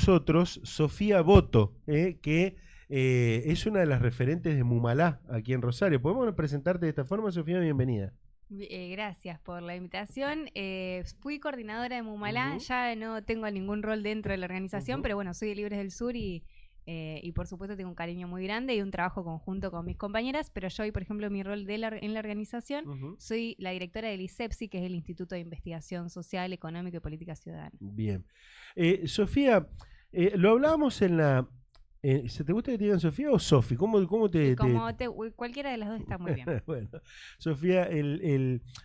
nosotros Sofía Boto, que es una de las referentes de Mumalá aquí en Rosario. ¿Podemos presentarte de esta forma, Sofía? Bienvenida. Gracias por la invitación. Fui coordinadora de Mumalá, Ujú, ya no tengo ningún rol dentro de la organización, ujú. pero bueno, soy de Libres del Sur y por supuesto tengo un cariño muy grande y un trabajo conjunto con mis compañeras, pero yo hoy, por ejemplo, mi rol en la organización, Ujú. soy la directora del ISEPSI, que es el Instituto de Investigación Social, Económica y Política Ciudadana. Bien. Sofía, lo hablábamos en la... ¿se te gusta que te digan Sofía o Sofi? ¿Cómo Cualquiera de las dos está muy bien. Bueno, Sofía,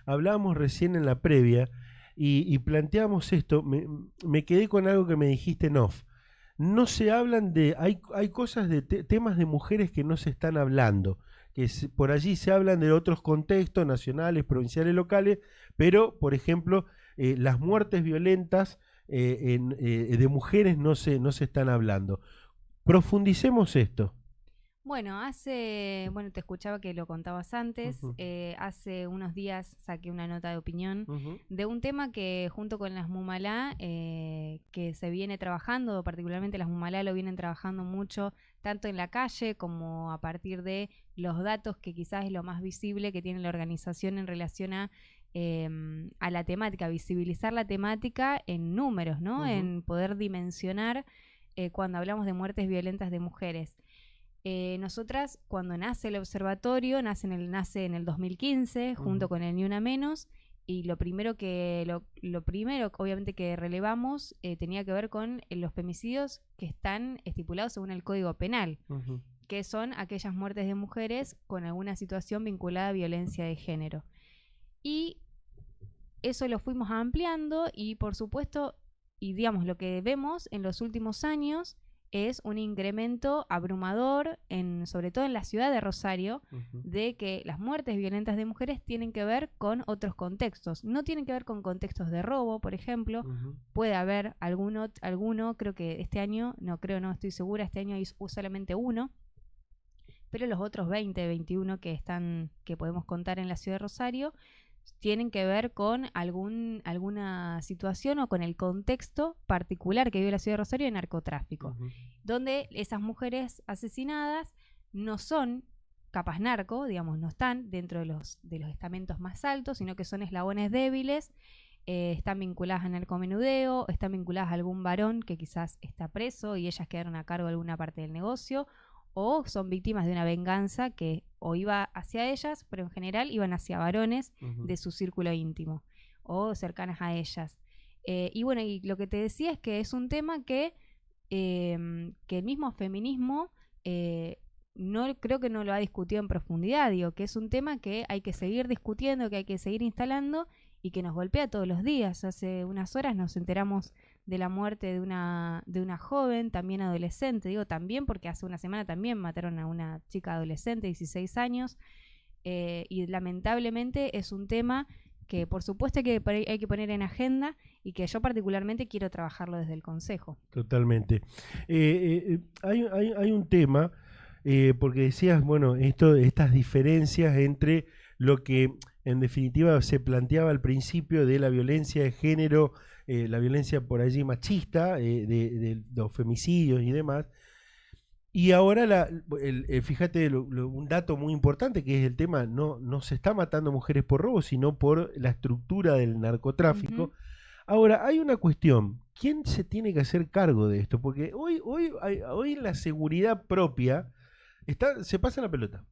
hablábamos recién en la previa y planteamos esto. Me quedé con algo que me dijiste en off. No se hablan de... Hay cosas de temas de mujeres que no se están hablando. Por allí se hablan de otros contextos nacionales, provinciales, locales, pero, por ejemplo, las muertes violentas de mujeres no se están hablando. Profundicemos esto. Bueno, te escuchaba que lo contabas antes. Ujú, Hace unos días saqué una nota de opinión ujú, de un tema que junto con las Mumalá, que se viene trabajando, particularmente las Mumalá lo vienen trabajando mucho, tanto en la calle como a partir de los datos, que quizás es lo más visible que tiene la organización en relación a la temática, visibilizar la temática en números, ¿no? ujú, En poder dimensionar cuando hablamos de muertes violentas de mujeres. Nosotras, cuando nace el observatorio, nace en el 2015, junto ujú, con el Ni Una Menos, y lo primero, obviamente, que relevamos tenía que ver con los femicidios que están estipulados según el Código Penal, ujú. que son aquellas muertes de mujeres con alguna situación vinculada a violencia de género. Y eso lo fuimos ampliando y, por supuesto, y digamos, lo que vemos en los últimos años es un incremento abrumador, sobre todo en la ciudad de Rosario, Ujú, de que las muertes violentas de mujeres tienen que ver con otros contextos. No tienen que ver con contextos de robo, por ejemplo. ujú. Puede haber alguno, creo que este año, no estoy segura, este año hay solamente uno, pero los otros 20, 21 que podemos contar en la ciudad de Rosario tienen que ver con alguna situación o con el contexto particular que vive la ciudad de Rosario de narcotráfico, Ujú, donde esas mujeres asesinadas no son capas narco, digamos, no están dentro de los estamentos más altos, sino que son eslabones débiles, están vinculadas a narcomenudeo, están vinculadas a algún varón que quizás está preso y ellas quedaron a cargo de alguna parte del negocio, o son víctimas de una venganza que o iba hacia ellas, pero en general iban hacia varones ujú. de su círculo íntimo o cercanas a ellas. Y bueno, y lo que te decía es que es un tema que el mismo feminismo no creo que no lo ha discutido en profundidad, digo, que es un tema que hay que seguir discutiendo, que hay que seguir instalando y que nos golpea todos los días. Hace unas horas nos enteramos de la muerte de una joven, también adolescente, digo también porque hace una semana también mataron a una chica adolescente de 16 años, y lamentablemente es un tema que por supuesto hay que poner en agenda y que yo particularmente quiero trabajarlo desde el Consejo. Totalmente. Hay un tema, porque decías, bueno, estas diferencias entre lo que en definitiva se planteaba al principio de la violencia de género, la violencia por allí machista, de los femicidios y demás. Y ahora, fíjate, un dato muy importante que es el tema, no se está matando mujeres por robo, sino por la estructura del narcotráfico. Ujú. Ahora, hay una cuestión. ¿Quién se tiene que hacer cargo de esto? Porque hoy la seguridad propia se pasa la pelota.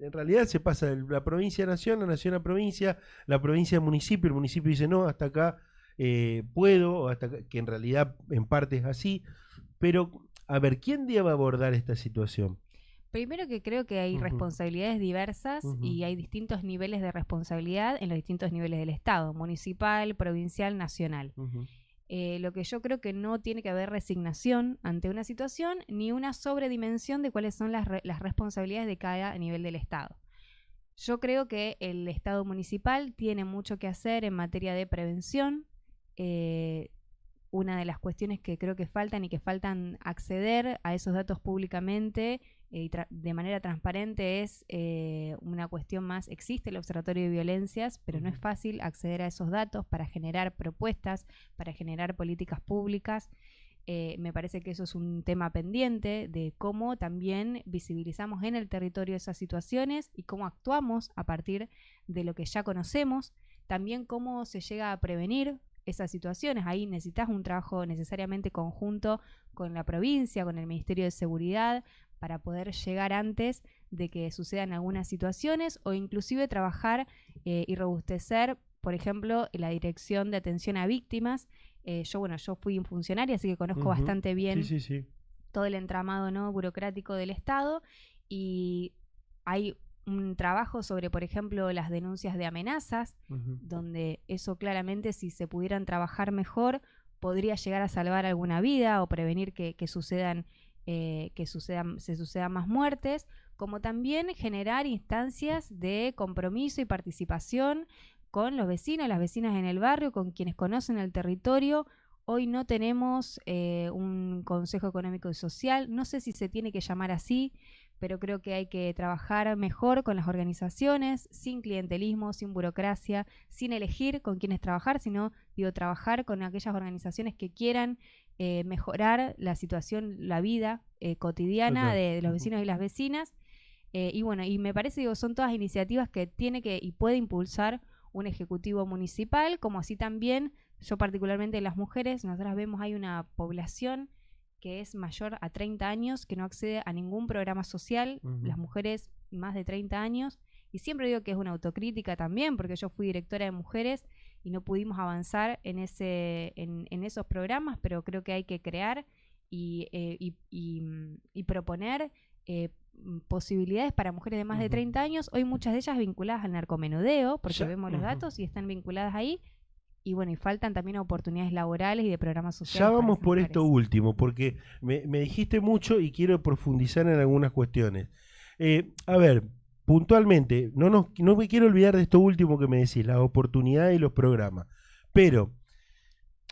En realidad se pasa de la provincia a nación, la nación a provincia, la provincia a municipio, el municipio dice no, hasta acá puedo, o hasta acá, que en realidad en parte es así. Pero, a ver, ¿quién debe abordar esta situación? Primero que creo que hay Ujú, responsabilidades diversas ujú, y hay distintos niveles de responsabilidad en los distintos niveles del Estado, municipal, provincial, nacional. ujú, Lo que yo creo que no tiene que haber resignación ante una situación ni una sobredimensión de cuáles son las responsabilidades de cada nivel del Estado. Yo creo que el Estado municipal tiene mucho que hacer en materia de prevención, eh, una de las cuestiones que creo que faltan y que faltan acceder a esos datos públicamente y de manera transparente es una cuestión más. Existe el Observatorio de Violencias, pero no es fácil acceder a esos datos para generar propuestas, para generar políticas públicas. Me parece que eso es un tema pendiente de cómo también visibilizamos en el territorio esas situaciones y cómo actuamos a partir de lo que ya conocemos, también cómo se llega a prevenir esas situaciones. Ahí necesitas un trabajo necesariamente conjunto con la provincia, con el Ministerio de Seguridad, para poder llegar antes de que sucedan algunas situaciones o inclusive trabajar y robustecer, por ejemplo, la Dirección de Atención a Víctimas. Yo fui funcionaria, así que conozco bastante bien todo el entramado, ¿no?, burocrático del Estado, y hay un trabajo sobre, por ejemplo, las denuncias de amenazas, donde eso claramente, si se pudieran trabajar mejor, podría llegar a salvar alguna vida o prevenir que sucedan más muertes, como también generar instancias de compromiso y participación con los vecinos, las vecinas en el barrio, con quienes conocen el territorio. Hoy no tenemos un Consejo Económico y Social, no sé si se tiene que llamar así, pero creo que hay que trabajar mejor con las organizaciones, sin clientelismo, sin burocracia, sin elegir con quiénes trabajar, sino trabajar con aquellas organizaciones que quieran mejorar la situación, la vida cotidiana de los vecinos y las vecinas. Y me parece, son todas iniciativas que tiene que y puede impulsar un ejecutivo municipal, como así también, yo particularmente las mujeres, nosotras vemos hay una población que es mayor a 30 años, que no accede a ningún programa social, las mujeres más de 30 años, y siempre digo que es una autocrítica también, porque yo fui directora de mujeres y no pudimos avanzar en esos programas, pero creo que hay que crear y proponer posibilidades para mujeres de más de 30 años, hoy muchas de ellas vinculadas al narcomenudeo, porque vemos los datos y están vinculadas ahí. Y y faltan también oportunidades laborales y de programas sociales. Ya vamos por esto último, porque me dijiste mucho y quiero profundizar en algunas cuestiones. A ver, puntualmente, no me quiero olvidar de esto último que me decís, las oportunidades y los programas. Pero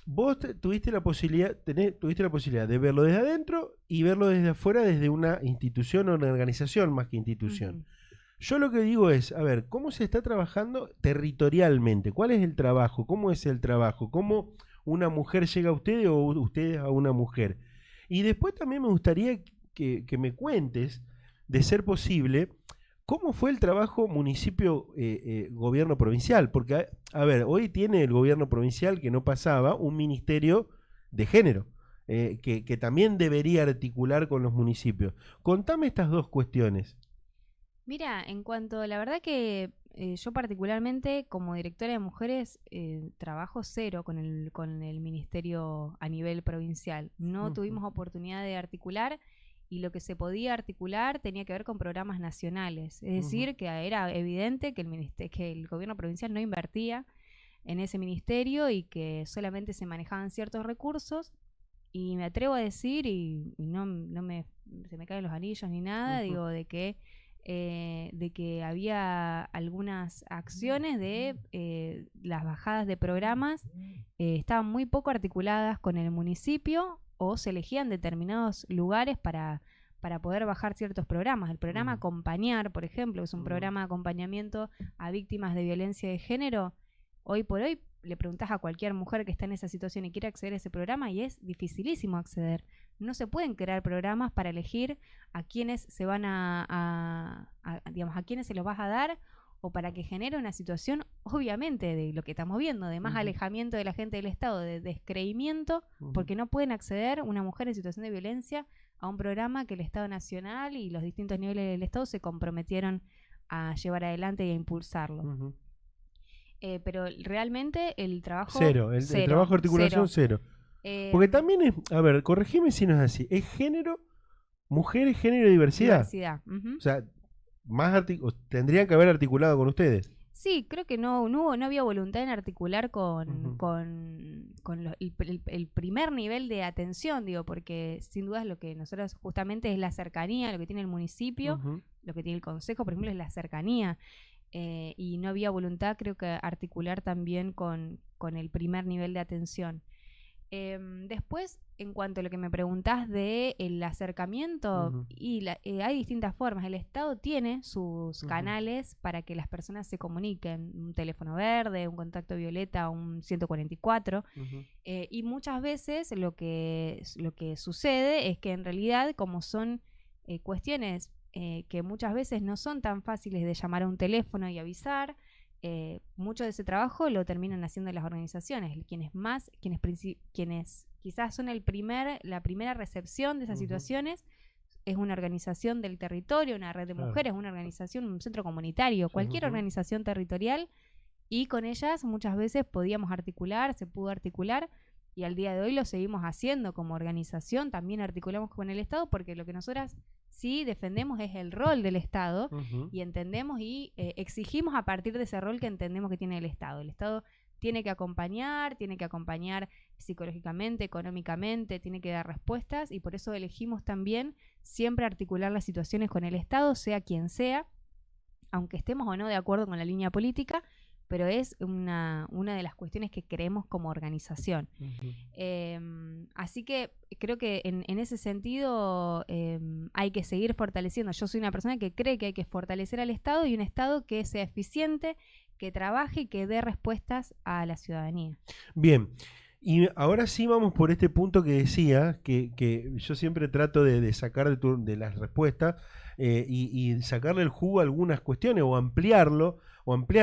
vos tuviste la posibilidad de verlo desde adentro y verlo desde afuera, desde una institución o una organización más que institución. Yo lo que digo es, a ver, ¿cómo se está trabajando territorialmente? ¿Cuál es el trabajo? ¿Cómo es el trabajo? ¿Cómo una mujer llega a ustedes o ustedes a una mujer? Y después también me gustaría que me cuentes, de ser posible, ¿cómo fue el trabajo municipio-gobierno provincial? Porque, a ver, hoy tiene el gobierno provincial, que no pasaba, un ministerio de género, que también debería articular con los municipios. Contame estas dos cuestiones. Mira, en cuanto, la verdad que yo particularmente como directora de mujeres trabajo cero con el ministerio a nivel provincial. No tuvimos oportunidad de articular y lo que se podía articular tenía que ver con programas nacionales. Es decir, que era evidente que el gobierno provincial no invertía en ese ministerio y que solamente se manejaban ciertos recursos. Y me atrevo a decir, y se me caen los anillos ni nada, digo, de que había algunas acciones de las bajadas de programas estaban muy poco articuladas con el municipio o se elegían determinados lugares para poder bajar ciertos programas. El programa Acompañar, por ejemplo, es un programa de acompañamiento a víctimas de violencia de género. Hoy por hoy le preguntás a cualquier mujer que está en esa situación y quiere acceder a ese programa y es dificilísimo acceder. No se pueden crear programas para elegir a quiénes se van a quiénes se los vas a dar, o para que genere una situación, obviamente, de lo que estamos viendo, de más alejamiento de la gente del Estado, de descreimiento, porque no pueden acceder una mujer en situación de violencia a un programa que el Estado Nacional y los distintos niveles del Estado se comprometieron a llevar adelante y a impulsarlo. Pero realmente el trabajo... Cero, el trabajo de articulación cero. Porque también es, a ver, corregime si no es así, es género, mujeres, género y diversidad. O sea, tendrían que haber articulado con ustedes. Sí, creo que no había voluntad en articular con el primer nivel de atención, digo, porque sin duda es lo que nosotros justamente es la cercanía, lo que tiene el municipio, lo que tiene el consejo, por ejemplo, es la cercanía. Y no había voluntad, creo que articular también con el primer nivel de atención. Después, en cuanto a lo que me preguntás de el acercamiento, Ujú, hay distintas formas. El Estado tiene sus ujú, canales para que las personas se comuniquen, un teléfono verde, un contacto violeta, un 144, ujú, y muchas veces lo que sucede es que en realidad, como son cuestiones que muchas veces no son tan fáciles de llamar a un teléfono y avisar, mucho de ese trabajo lo terminan haciendo las organizaciones, quienes quizás son la primera recepción de esas ujú, situaciones, es una organización del territorio, una red de claro, mujeres, una organización, un centro comunitario, sí, cualquier ujú, organización territorial, y con ellas muchas veces podíamos articular, se pudo articular, y al día de hoy lo seguimos haciendo como organización, también articulamos con el Estado, porque lo que nosotras sí defendemos es el rol del Estado, ujú, y entendemos y exigimos a partir de ese rol que entendemos que tiene el Estado. El Estado tiene que acompañar psicológicamente, económicamente, tiene que dar respuestas, y por eso elegimos también siempre articular las situaciones con el Estado, sea quien sea, aunque estemos o no de acuerdo con la línea política, pero es una de las cuestiones que creemos como organización. ujú. Así que creo que en ese sentido hay que seguir fortaleciendo. Yo soy una persona que cree que hay que fortalecer al Estado, y un Estado que sea eficiente, que trabaje y que dé respuestas a la ciudadanía. Bien, y ahora sí vamos por este punto que decía, que yo siempre trato de sacar de las respuestas y sacarle el jugo a algunas cuestiones o ampliar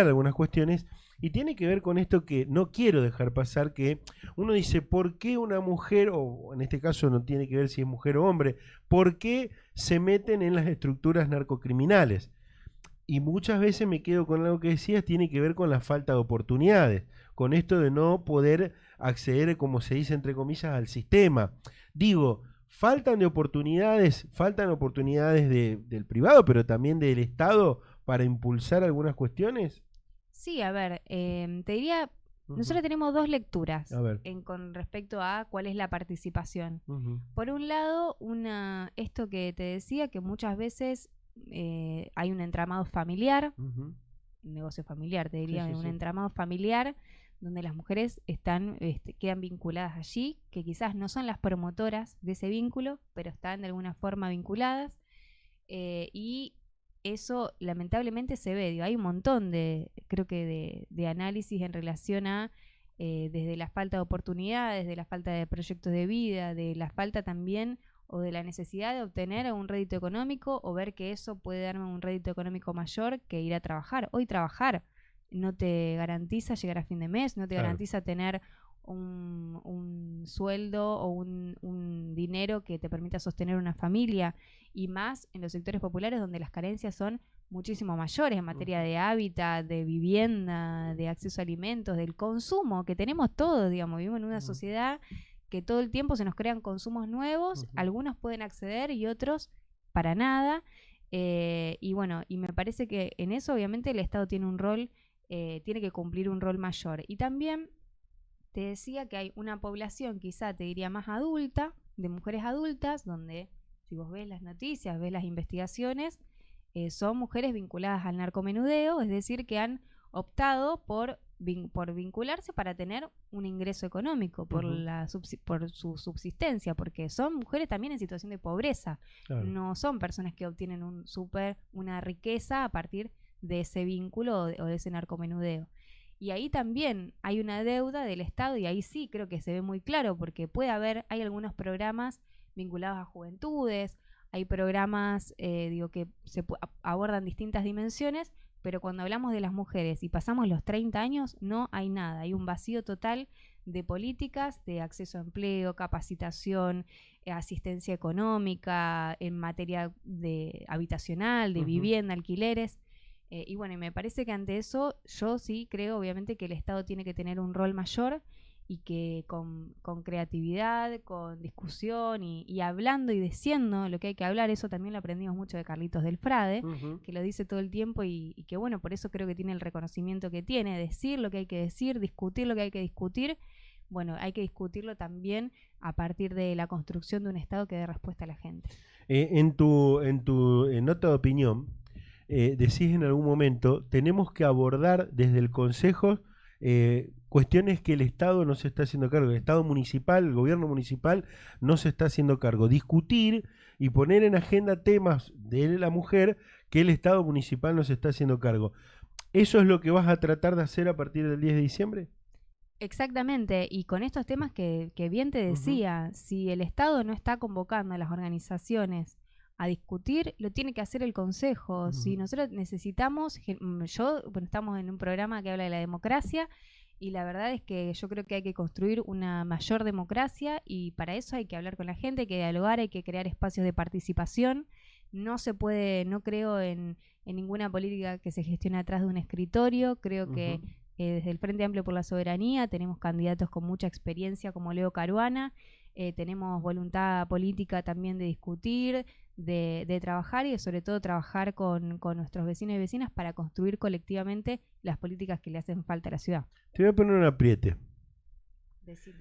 algunas cuestiones, y tiene que ver con esto que no quiero dejar pasar, que uno dice, ¿por qué una mujer, o en este caso no tiene que ver si es mujer o hombre, por qué se meten en las estructuras narcocriminales? Y muchas veces me quedo con algo que decías, tiene que ver con la falta de oportunidades, con esto de no poder acceder, como se dice entre comillas, al sistema. Digo, faltan oportunidades del privado, pero también del Estado para impulsar algunas cuestiones. Sí, a ver, te diría, Ujú. nosotros tenemos dos lecturas A ver. con respecto a cuál es la participación. Ujú, Por un lado, esto que te decía, que muchas veces hay un entramado familiar, ujú. un negocio familiar, te Sí, diría, sí, un sí. entramado familiar donde las mujeres quedan vinculadas allí, que quizás no son las promotoras de ese vínculo, pero están de alguna forma vinculadas, y eso lamentablemente se ve. Digo, hay un montón creo que de análisis en relación a desde la falta de oportunidades, de la falta de proyectos de vida, de la falta también o de la necesidad de obtener un rédito económico, o ver que eso puede darme un rédito económico mayor que ir a trabajar. Hoy trabajar no te garantiza llegar a fin de mes, no te Claro. garantiza tener un sueldo o un dinero que te permita sostener una familia, y más en los sectores populares donde las carencias son muchísimo mayores en materia Ujú, de hábitat, de vivienda, de acceso a alimentos, del consumo, que tenemos todos, digamos, vivimos en una ujú, sociedad que todo el tiempo se nos crean consumos nuevos, ujú. algunos pueden acceder y otros para nada, y bueno, y me parece que en eso obviamente el Estado tiene un rol, tiene que cumplir un rol mayor. Y también te decía que hay una población, quizá te diría más adulta, de mujeres adultas, donde si vos ves las noticias, ves las investigaciones, son mujeres vinculadas al narcomenudeo, es decir, que han optado por vincularse para tener un ingreso económico, Ujú, por su subsistencia, porque son mujeres también en situación de pobreza, claro. no son personas que obtienen una riqueza a partir de ese vínculo o de ese narcomenudeo. Y ahí también hay una deuda del Estado, y ahí sí creo que se ve muy claro, porque hay algunos programas vinculados a juventudes, hay programas digo, que abordan distintas dimensiones, pero cuando hablamos de las mujeres y pasamos los 30 años, no hay nada, hay un vacío total de políticas de acceso a empleo, capacitación, asistencia económica, en materia de habitacional, de Ujú. vivienda, alquileres. Y bueno, y me parece que ante eso yo sí creo obviamente que el Estado tiene que tener un rol mayor, y que con creatividad, con discusión y hablando y diciendo lo que hay que hablar, eso también lo aprendimos mucho de Carlitos del Frade, Ujú. que lo dice todo el tiempo, y que bueno, por eso creo que tiene el reconocimiento que tiene, decir lo que hay que decir, discutir lo que hay que discutir. Bueno, hay que discutirlo también a partir de la construcción de un Estado que dé respuesta a la gente. En tu nota de opinión, decís en algún momento, tenemos que abordar desde el Consejo cuestiones que el Estado no se está haciendo cargo, el Estado municipal, el gobierno municipal no se está haciendo cargo. Discutir y poner en agenda temas de la mujer que el Estado municipal no se está haciendo cargo. ¿Eso es lo que vas a tratar de hacer a partir del 10 de diciembre? Exactamente, y con estos temas que bien te decía, si el Estado no está convocando a las organizaciones a discutir, lo tiene que hacer el Consejo. Si nosotros necesitamos, bueno, estamos en un programa que habla de la democracia, y la verdad es que yo creo que hay que construir una mayor democracia, y para eso hay que hablar con la gente, hay que dialogar, hay que crear espacios de participación. No se puede, no creo en ninguna política que se gestione atrás de un escritorio. Creo que desde el Frente Amplio por la Soberanía tenemos candidatos con mucha experiencia como Leo Caruana, tenemos voluntad política también de discutir, de trabajar, y de sobre todo trabajar con nuestros vecinos y vecinas para construir colectivamente las políticas que le hacen falta a la ciudad. Te voy a poner un apriete. Decime.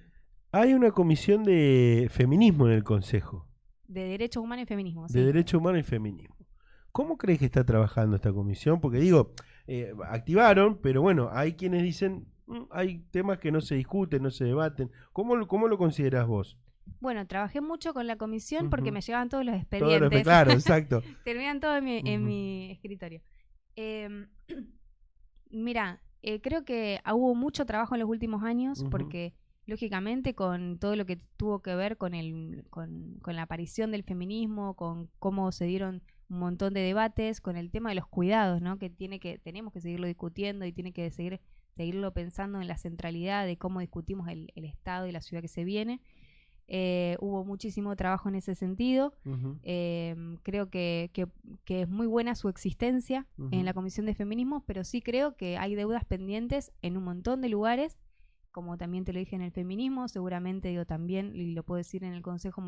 Hay una comisión de feminismo en el Consejo. De Derechos Humanos y Feminismo, De Derechos Humanos y Feminismo. ¿Cómo crees que está trabajando esta comisión? Porque digo, activaron, pero bueno, hay quienes dicen, hay temas que no se discuten, no se debaten. ¿Cómo lo considerás vos? Bueno, trabajé mucho con la comisión porque me llegaban todos los Todo expedientes. claro, exacto. Terminan todo en mi escritorio. Mira, creo que hubo mucho trabajo en los últimos años porque, lógicamente, con todo lo que tuvo que ver con la aparición del feminismo, con cómo se dieron un montón de debates, con el tema de los cuidados, ¿no? Que tenemos que seguirlo discutiendo y tiene que seguirlo pensando en la centralidad de cómo discutimos el Estado y la ciudad que se viene. Hubo muchísimo trabajo en ese sentido. Creo que es muy buena su existencia en la Comisión de Feminismo, pero sí creo que hay deudas pendientes en un montón de lugares, como también te lo dije en el feminismo, seguramente digo también, y lo puedo decir en el Consejo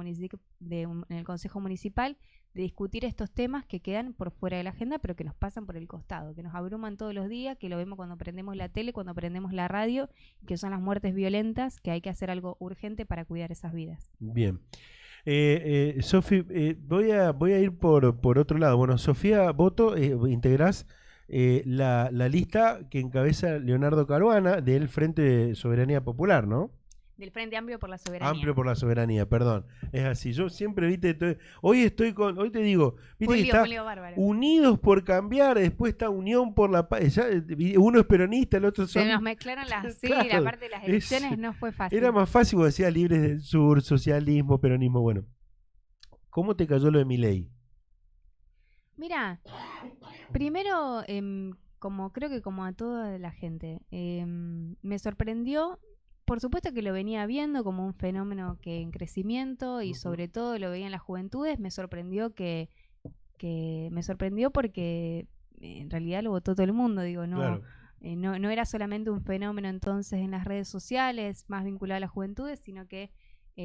Municipal, de discutir estos temas que quedan por fuera de la agenda, pero que nos pasan por el costado, que nos abruman todos los días, que lo vemos cuando prendemos la tele, cuando prendemos la radio, que son las muertes violentas, que hay que hacer algo urgente para cuidar esas vidas. Bien. Sofi, voy a ir por otro lado. Bueno, Sofía Boto, integrás la lista que encabeza Leonardo Caruana del Frente de Soberanía Popular, ¿no? Del Frente Amplio por la Soberanía. Amplio por la Soberanía, perdón. Es así. Yo siempre, viste, hoy te digo, viste que está Unidos por Cambiar, después está Unión por la Paz. Uno es peronista, el otro son... Se nos mezclaron sí, claro, la parte de las elecciones no fue fácil. Era más fácil, como decía, Libres del Sur, socialismo, peronismo. Bueno, ¿cómo te cayó lo de Milei? Mira, primero, creo que como a toda la gente, me sorprendió. Por supuesto que lo venía viendo como un fenómeno que en crecimiento, y sobre todo lo veía en las juventudes. Me sorprendió porque en realidad lo votó todo el mundo, digo, no, claro. No era solamente un fenómeno entonces en las redes sociales más vinculado a las juventudes, sino que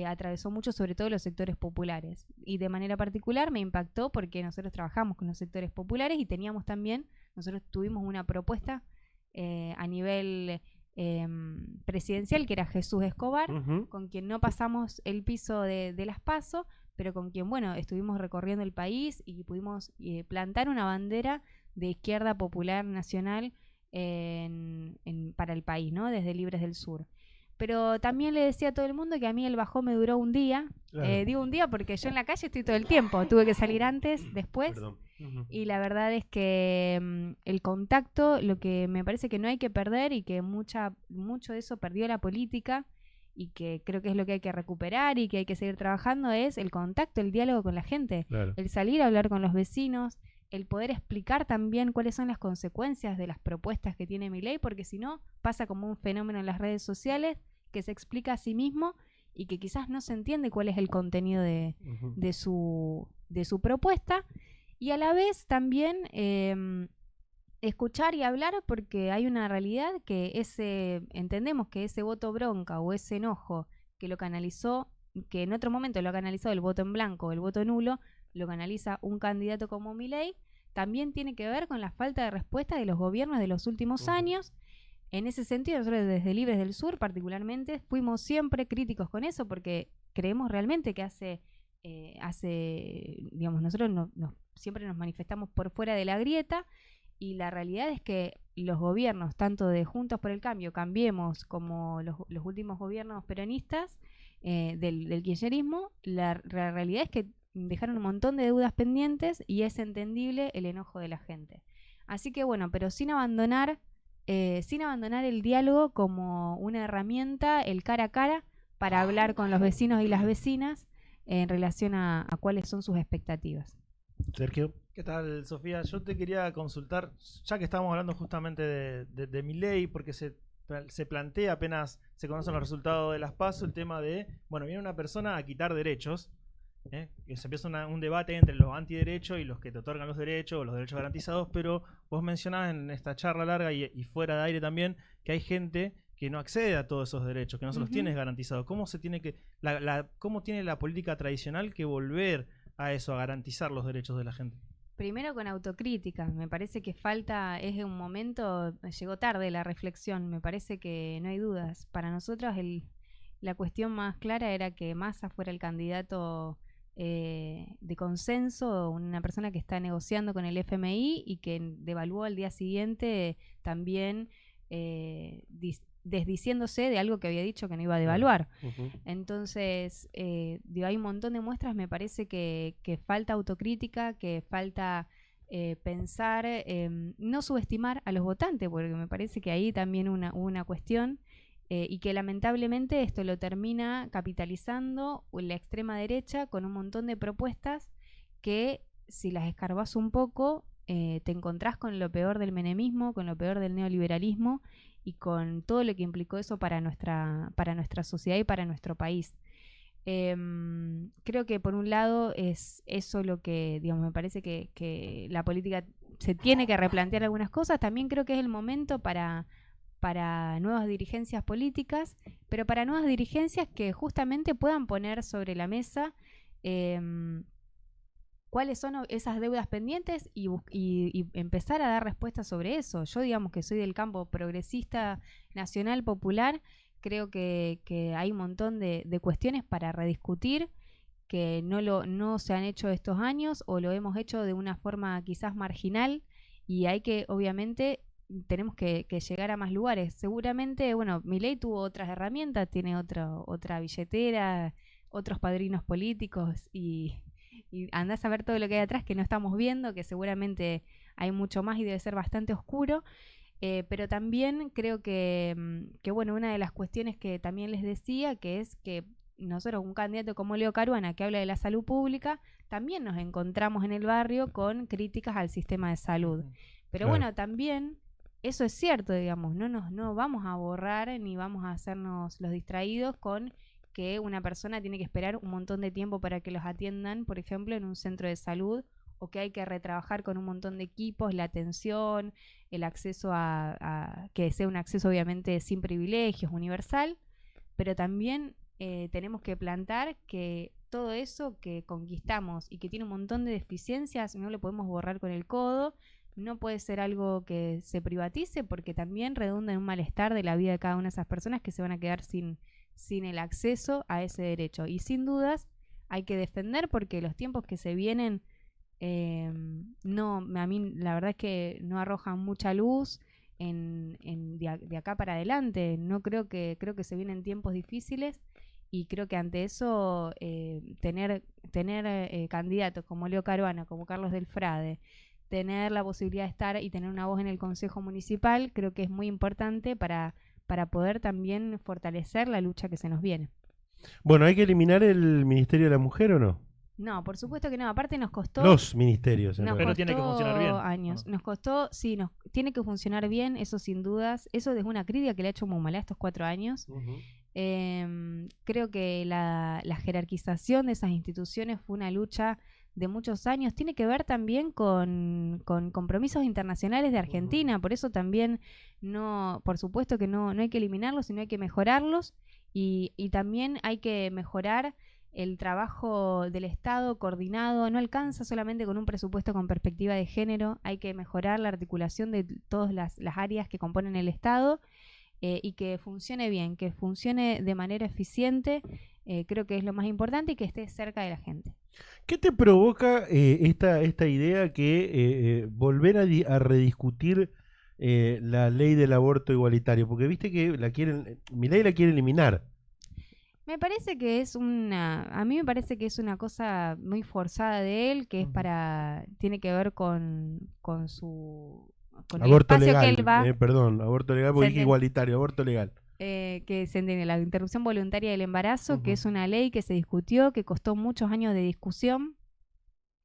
atravesó mucho sobre todo los sectores populares, y de manera particular me impactó porque nosotros trabajamos con los sectores populares y nosotros tuvimos una propuesta a nivel presidencial, que era Jesús Escobar, con quien no pasamos el piso de las PASO, pero con quien, bueno, estuvimos recorriendo el país y pudimos plantar una bandera de izquierda popular nacional para el país, ¿no? Desde Libres del Sur. Pero también le decía a todo el mundo que a mí el bajón me duró un día. Claro. Digo un día porque yo en la calle estoy todo el tiempo. Tuve que salir antes, después. Y la verdad es que el contacto, lo que me parece que no hay que perder, y que mucho de eso perdió la política, y que creo que es lo que hay que recuperar y que hay que seguir trabajando, es el contacto, el diálogo con la gente. Claro. El salir a hablar con los vecinos, el poder explicar también cuáles son las consecuencias de las propuestas que tiene Milei, porque si no, pasa como un fenómeno en las redes sociales que se explica a sí mismo y que quizás no se entiende cuál es el contenido de su propuesta. Y a la vez también escuchar y hablar, porque hay una realidad que entendemos que ese voto bronca o ese enojo que lo canalizó, que en otro momento lo ha canalizado el voto en blanco o el voto nulo, lo canaliza un candidato como Milei, también tiene que ver con la falta de respuesta de los gobiernos de los últimos años. En ese sentido, nosotros desde Libres del Sur particularmente fuimos siempre críticos con eso, porque creemos realmente que digamos, nosotros siempre nos manifestamos por fuera de la grieta, y la realidad es que los gobiernos, tanto de Juntos por el Cambio, Cambiemos, como los últimos gobiernos peronistas del kirchnerismo, la realidad es que dejaron un montón de deudas pendientes y es entendible el enojo de la gente. Así que bueno, pero sin abandonar el diálogo como una herramienta, el cara a cara, para hablar con los vecinos y las vecinas en relación a cuáles son sus expectativas. Sergio. ¿Qué tal, Sofía? Yo te quería consultar, ya que estamos hablando justamente de Milei, porque se plantea apenas se conocen los resultados de las PASO, el tema de, bueno, viene una persona a quitar derechos, que se empieza un debate entre los antiderechos y los que te otorgan los derechos, o los derechos garantizados, pero vos mencionabas en esta charla larga y fuera de aire también, que hay gente que no accede a todos esos derechos, que no se los tiene garantizados. ¿Cómo se tiene que, cómo tiene la política tradicional que volver a eso, a garantizar los derechos de la gente? Primero con autocrítica, me parece que falta, es un momento, llegó tarde la reflexión, me parece que no hay dudas. Para nosotros la cuestión más clara era que Massa fuera el candidato de consenso, una persona que está negociando con el FMI y que devaluó al día siguiente también desdiciéndose de algo que había dicho que no iba a devaluar. Entonces, hay un montón de muestras, me parece que falta autocrítica, que falta pensar, no subestimar a los votantes, porque me parece que ahí también una cuestión, y que lamentablemente esto lo termina capitalizando la extrema derecha con un montón de propuestas que, si las escarbas un poco, te encontrás con lo peor del menemismo, con lo peor del neoliberalismo y con todo lo que implicó eso para nuestra sociedad y para nuestro país. Creo que por un lado es eso lo que, digamos, me parece que la política se tiene que replantear algunas cosas. También creo que es el momento para nuevas dirigencias políticas, pero para nuevas dirigencias que justamente puedan poner sobre la mesa cuáles son esas deudas pendientes y empezar a dar respuestas sobre eso. Yo, digamos, que soy del campo progresista, nacional, popular, creo que hay un montón de cuestiones para rediscutir que no se han hecho estos años o lo hemos hecho de una forma quizás marginal, y hay que, obviamente, tenemos que llegar a más lugares. Seguramente, bueno, Milei tuvo otras herramientas, tiene otra billetera, otros padrinos políticos y andás a ver todo lo que hay atrás que no estamos viendo, que seguramente hay mucho más y debe ser bastante oscuro. Pero también creo que, bueno, una de las cuestiones que también les decía, que es que nosotros, un candidato como Leo Caruana, que habla de la salud pública, también nos encontramos en el barrio con críticas al sistema de salud. Pero bueno, también eso es cierto, digamos, no vamos a borrar ni vamos a hacernos los distraídos con que una persona tiene que esperar un montón de tiempo para que los atiendan, por ejemplo, en un centro de salud, o que hay que retrabajar con un montón de equipos, la atención, el acceso a que sea un acceso obviamente sin privilegios, universal, pero también tenemos que plantar que todo eso que conquistamos y que tiene un montón de deficiencias no lo podemos borrar con el codo, no puede ser algo que se privatice porque también redunda en un malestar de la vida de cada una de esas personas que se van a quedar sin el acceso a ese derecho. Y sin dudas hay que defender, porque los tiempos que se vienen a mí la verdad es que no arrojan mucha luz de acá para adelante. Creo que se vienen tiempos difíciles, y creo que ante eso tener candidatos como Leo Caruana, como Carlos del Frade, tener la posibilidad de estar y tener una voz en el Consejo Municipal, creo que es muy importante para poder también fortalecer la lucha que se nos viene. Bueno, ¿hay que eliminar el Ministerio de la Mujer o no? No, por supuesto que no. Aparte nos costó... Los ministerios. Pero tiene que funcionar bien. Años. Nos costó, sí, tiene que funcionar bien, eso sin dudas. Eso es una crítica que le ha hecho Mumala estos 4 años. Creo que la jerarquización de esas instituciones fue una lucha de muchos años. Tiene que ver también con compromisos internacionales de Argentina. Por eso también, por supuesto que no hay que eliminarlos, sino hay que mejorarlos, y también hay que mejorar el trabajo del Estado coordinado. No alcanza solamente con un presupuesto con perspectiva de género, hay que mejorar la articulación de todas las áreas que componen el Estado, y que funcione bien, que funcione de manera eficiente. Creo que es lo más importante, y que esté cerca de la gente. ¿Qué te provoca esta idea que volver a rediscutir la ley del aborto igualitario? Porque viste que Milei la quiere eliminar. Me parece que a mí me parece que es una cosa muy forzada de él, que es Ujú. tiene que ver con el Aborto espacio que legal, él va, perdón, aborto legal, se porque dije entiende, igualitario, aborto legal. que se entiende, la interrupción voluntaria del embarazo, que Ujú, es una ley que se discutió, que costó muchos años de discusión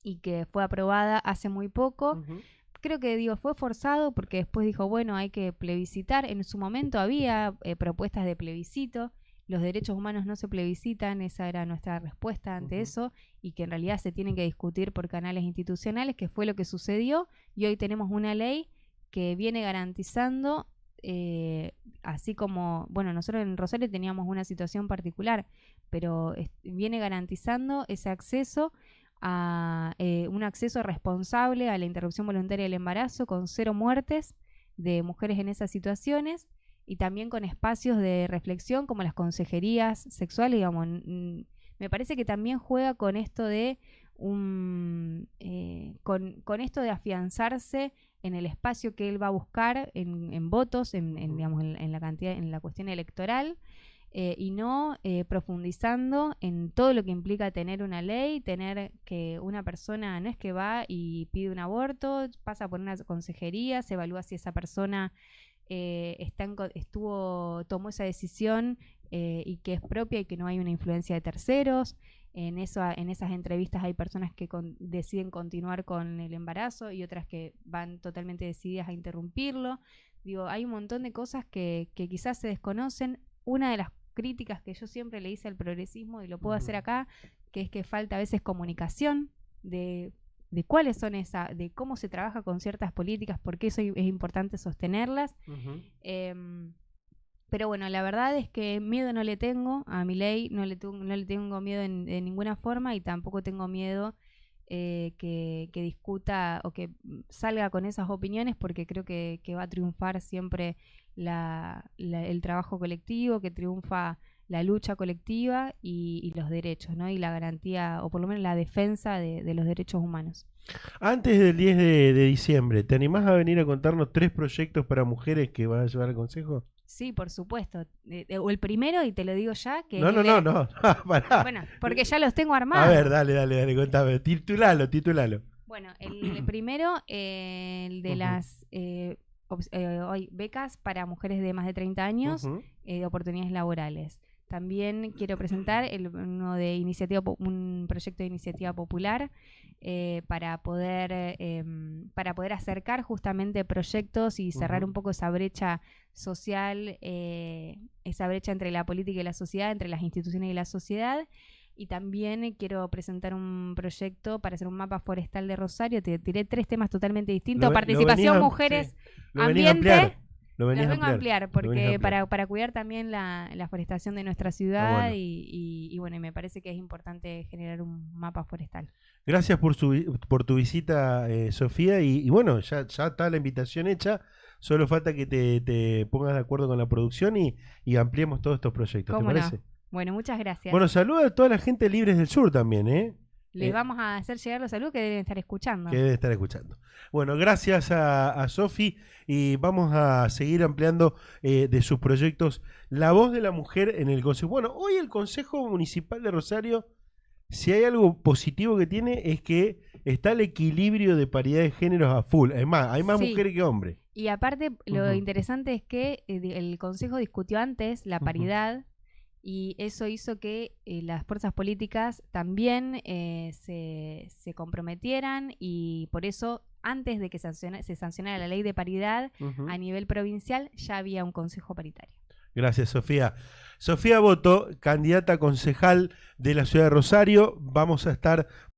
y que fue aprobada hace muy poco. ujú, Creo que fue forzado porque después dijo, bueno, hay que plebiscitar. En su momento había propuestas de plebiscito. Los derechos humanos no se plebiscitan, esa era nuestra respuesta ante ujú. eso, y que en realidad se tienen que discutir por canales institucionales, que fue lo que sucedió, y hoy tenemos una ley que viene garantizando, así como, bueno, nosotros en Rosario teníamos una situación particular, pero viene garantizando ese acceso a un acceso responsable a la interrupción voluntaria del embarazo con 0 muertes de mujeres en esas situaciones y también con espacios de reflexión como las consejerías sexuales, digamos. Me parece que también juega con esto de con esto de afianzarse en el espacio que él va a buscar en votos, Ujú. digamos, en la cantidad, en la cuestión electoral, y no profundizando en todo lo que implica tener una ley, tener que una persona no es que va y pide un aborto, pasa por una consejería, se evalúa si esa persona tomó esa decisión y que es propia y que no hay una influencia de terceros. En esas entrevistas hay personas que deciden continuar con el embarazo y otras que van totalmente decididas a interrumpirlo. Digo, hay un montón de cosas que quizás se desconocen. Una de las críticas que yo siempre le hice al progresismo, y lo puedo hacer Ujú. acá, que es que falta a veces comunicación de cuáles son de cómo se trabaja con ciertas políticas, por qué eso es importante sostenerlas. Ujú. Em, pero bueno, la verdad es que miedo no le tengo a Milei, no le tengo miedo de ninguna forma y tampoco tengo miedo que discuta o que salga con esas opiniones porque creo que va a triunfar siempre el trabajo colectivo, que triunfa la lucha colectiva y los derechos, ¿no? Y la garantía, o por lo menos la defensa de los derechos humanos. Antes del 10 de diciembre, ¿te animás a venir a contarnos 3 proyectos para mujeres que vas a llevar al Consejo? Sí, por supuesto. O el primero, y te lo digo ya, que es No, no, no, no, pará. Bueno, porque ya los tengo A ver, armados. dale, contame. Titulalo, titulalo. Bueno, el primero, el de Ujú, las becas para mujeres de más de 30 años, ujú, de oportunidades laborales. También quiero presentar un proyecto de iniciativa popular para poder acercar justamente proyectos y cerrar ujú. un poco esa brecha social, esa brecha entre la política y la sociedad, entre las instituciones y la sociedad. Y también quiero presentar un proyecto para hacer un mapa forestal de Rosario. Te tiré 3 temas totalmente distintos: Lo venís participación, a, Sí. mujeres, lo venís a ambiente. ampliar. Lo venís Los a vengo a ampliar. ampliar Lo venís a porque ampliar. para cuidar también la forestación de nuestra Ah, ciudad bueno. y bueno, y me parece que es importante generar un mapa forestal. Gracias por tu visita, Sofía. Y bueno, ya está la invitación hecha. Solo falta que te pongas de acuerdo con la producción y ampliemos todos estos proyectos. ¿Te ¿Cómo no? parece? Bueno, muchas gracias. Bueno, saluda a toda la gente de Libres del Sur también, ¿eh? Les Eh, vamos a hacer llegar los saludos que deben estar que escuchando. debe estar escuchando. Bueno, gracias a Sofi y vamos a seguir ampliando de sus proyectos la voz de la mujer en el Consejo. Bueno, hoy el Consejo Municipal de Rosario, si hay algo positivo que tiene, es que está el equilibrio de paridad de géneros a full. Es más, hay más Sí. mujeres que hombres. Y aparte, lo Ujú, interesante es que el Consejo discutió antes la ujú, paridad y eso hizo que las fuerzas políticas también se comprometieran y por eso, antes de que se sancionara la ley de paridad ujú. a nivel provincial, ya había un consejo paritario. Gracias, Sofía. Sofía Boto, candidata a concejal de la ciudad de Rosario. Vamos a estar